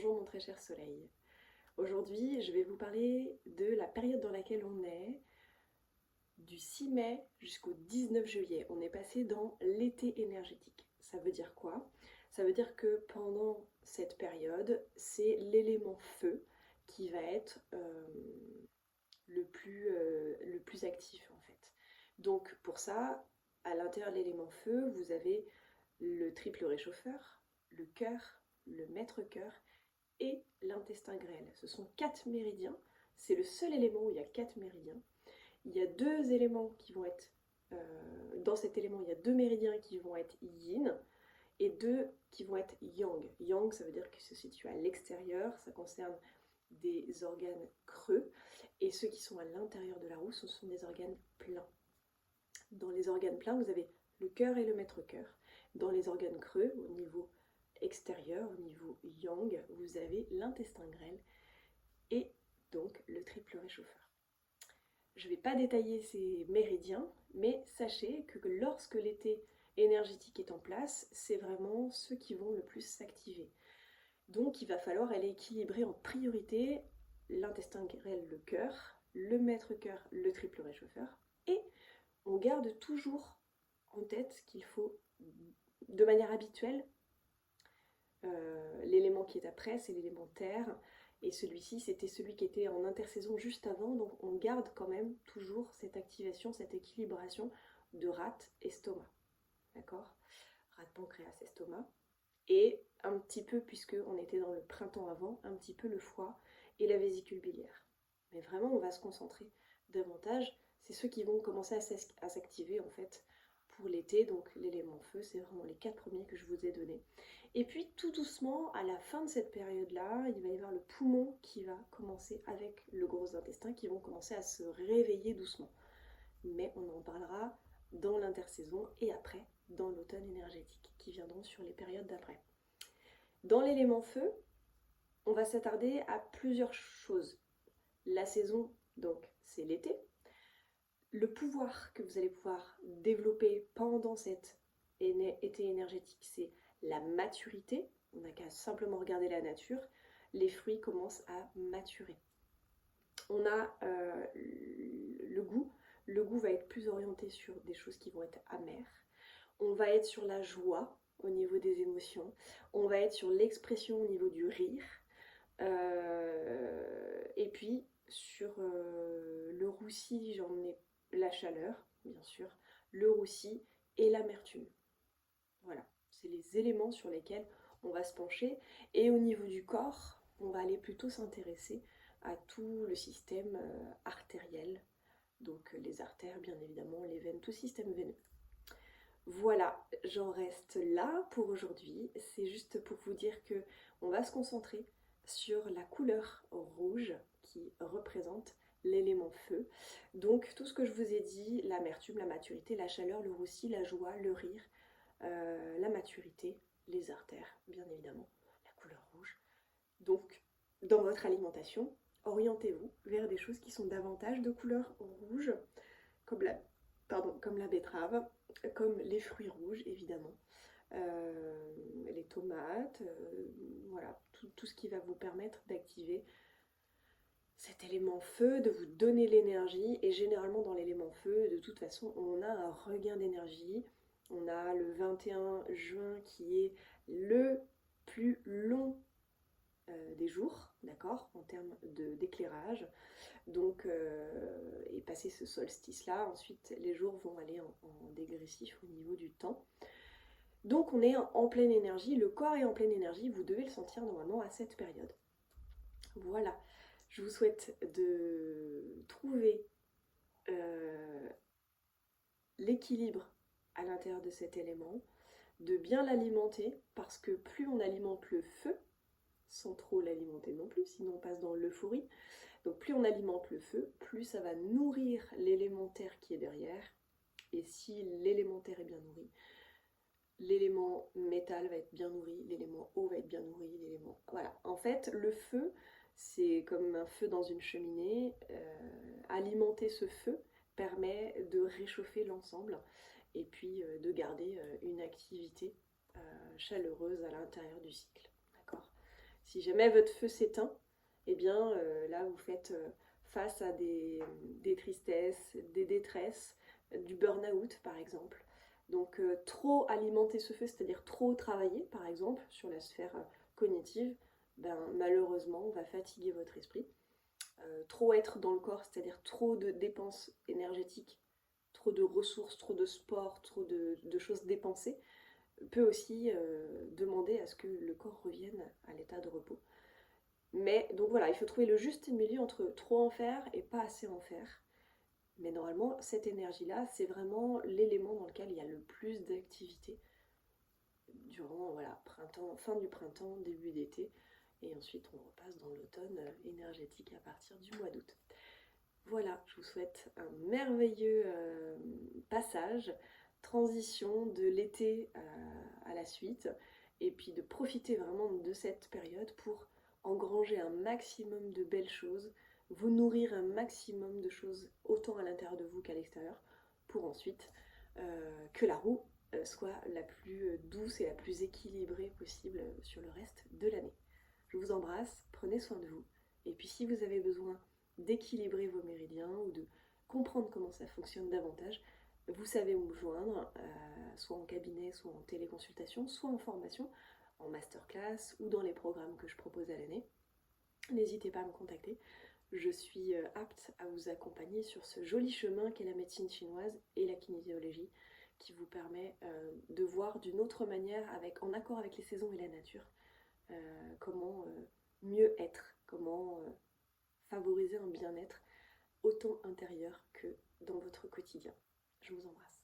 Bonjour mon très cher soleil. Aujourd'hui, je vais vous parler de la période dans laquelle on est, du 6 mai jusqu'au 19 juillet. On est passé dans l'été énergétique. Ça veut dire quoi? Ça veut dire que pendant cette période, c'est l'élément feu qui va être le plus actif en fait. Donc pour ça, à l'intérieur de l'élément feu, vous avez le triple réchauffeur, le cœur, le maître-cœur et l'intestin grêle. Ce sont 4 méridiens. C'est le seul élément où il y a 4 méridiens. Il y a deux éléments qui vont être... dans cet élément, il y a deux méridiens qui vont être yin et deux qui vont être yang. Yang, ça veut dire que se situe à l'extérieur, ça concerne des organes creux, et ceux qui sont à l'intérieur de la roue, ce sont des organes pleins. Dans les organes pleins, vous avez le cœur et le maître-cœur. Dans les organes creux, au niveau extérieur, au niveau yang, vous avez l'intestin grêle et donc le triple réchauffeur. Je ne vais pas détailler ces méridiens, mais sachez que lorsque l'été énergétique est en place, c'est vraiment ceux qui vont le plus s'activer. Donc il va falloir aller équilibrer en priorité l'intestin grêle, le cœur, le maître-cœur, le triple réchauffeur, et on garde toujours en tête qu'il faut, de manière habituelle, l'élément qui est après, c'est l'élément terre, et celui-ci, c'était celui qui était en intersaison juste avant, donc on garde quand même toujours cette activation, cette équilibration de rate, estomac, d'accord? Rate, pancréas, estomac, et un petit peu, puisqu'on était dans le printemps avant, un petit peu le foie et la vésicule biliaire. Mais vraiment, on va se concentrer davantage, c'est ceux qui vont commencer à s'activer en fait pour l'été, donc l'élément feu, c'est vraiment les 4 premiers que je vous ai donnés. Et puis tout doucement, à la fin de cette période-là, il va y avoir le poumon qui va commencer avec le gros intestin, qui vont commencer à se réveiller doucement. Mais on en parlera dans l'intersaison et après dans l'automne énergétique, qui viendront sur les périodes d'après. Dans l'élément feu, on va s'attarder à plusieurs choses. La saison, donc, c'est l'été. Le pouvoir que vous allez pouvoir développer pendant cet été énergétique, c'est la maturité. On n'a qu'à simplement regarder la nature. Les fruits commencent à maturer. On a le goût. Le goût va être plus orienté sur des choses qui vont être amères. On va être sur la joie au niveau des émotions. On va être sur l'expression au niveau du rire. Et puis sur le roussi, j'en ai la chaleur, bien sûr, le roussi et l'amertume. Voilà, c'est les éléments sur lesquels on va se pencher. Et au niveau du corps, on va aller plutôt s'intéresser à tout le système artériel. Donc les artères, bien évidemment, les veines, tout système veineux. Voilà, j'en reste là pour aujourd'hui. C'est juste pour vous dire que on va se concentrer sur la couleur rouge qui représente l'élément feu. Donc tout ce que je vous ai dit, l'amertume, la maturité, la chaleur, le roussi, la joie, le rire, la maturité, les artères, bien évidemment, la couleur rouge. Donc dans votre alimentation, orientez-vous vers des choses qui sont davantage de couleur rouge, comme la betterave, comme les fruits rouges évidemment, les tomates, voilà, tout ce qui va vous permettre d'activer cet élément feu, de vous donner l'énergie. Et généralement dans l'élément feu, de toute façon, on a un regain d'énergie. On a le 21 juin qui est le plus long des jours, d'accord, en termes d'éclairage. Donc, et passer ce solstice-là, ensuite les jours vont aller en dégressif au niveau du temps. Donc on est en pleine énergie, le corps est en pleine énergie, vous devez le sentir normalement à cette période. Voilà, je vous souhaite de trouver l'équilibre à l'intérieur de cet élément, de bien l'alimenter, parce que plus on alimente le feu, sans trop l'alimenter non plus, sinon on passe dans l'euphorie. Donc plus on alimente le feu, plus ça va nourrir l'élémentaire qui est derrière. Et si l'élémentaire est bien nourri, l'élément métal va être bien nourri, l'élément eau va être bien nourri, l'élément... Voilà. En fait, le feu, c'est comme un feu dans une cheminée. Alimenter ce feu permet de réchauffer l'ensemble et puis de garder une activité chaleureuse à l'intérieur du cycle. D'accord ? Si jamais votre feu s'éteint, eh bien là vous faites face à des tristesses, des détresses, du burn-out par exemple. Donc trop alimenter ce feu, c'est-à-dire trop travailler par exemple sur la sphère cognitive, ben, malheureusement on va fatiguer votre esprit. Trop être dans le corps, c'est-à-dire trop de dépenses énergétiques, trop de ressources, trop de sport, trop de choses dépensées, peut aussi demander à ce que le corps revienne à l'état de repos. Mais donc voilà, il faut trouver le juste milieu entre trop en faire et pas assez en faire. Mais normalement, cette énergie-là, c'est vraiment l'élément dans lequel il y a le plus d'activité durant voilà, printemps, fin du printemps, début d'été. Et ensuite, on repasse dans l'automne énergétique à partir du mois d'août. Voilà, je vous souhaite un merveilleux passage, transition de l'été à la suite, et puis de profiter vraiment de cette période pour engranger un maximum de belles choses, vous nourrir un maximum de choses autant à l'intérieur de vous qu'à l'extérieur, pour ensuite que la roue soit la plus douce et la plus équilibrée possible sur le reste de l'année. Je vous embrasse, prenez soin de vous, et puis si vous avez besoin d'équilibrer vos méridiens ou de comprendre comment ça fonctionne davantage, vous savez où me joindre, soit en cabinet, soit en téléconsultation, soit en formation, en masterclass ou dans les programmes que je propose à l'année. N'hésitez pas à me contacter. Je suis apte à vous accompagner sur ce joli chemin qu'est la médecine chinoise et la kinésiologie, qui vous permet de voir d'une autre manière, en accord avec les saisons et la nature, comment mieux être, comment favoriser un bien-être autant intérieur que dans votre quotidien. Je vous embrasse.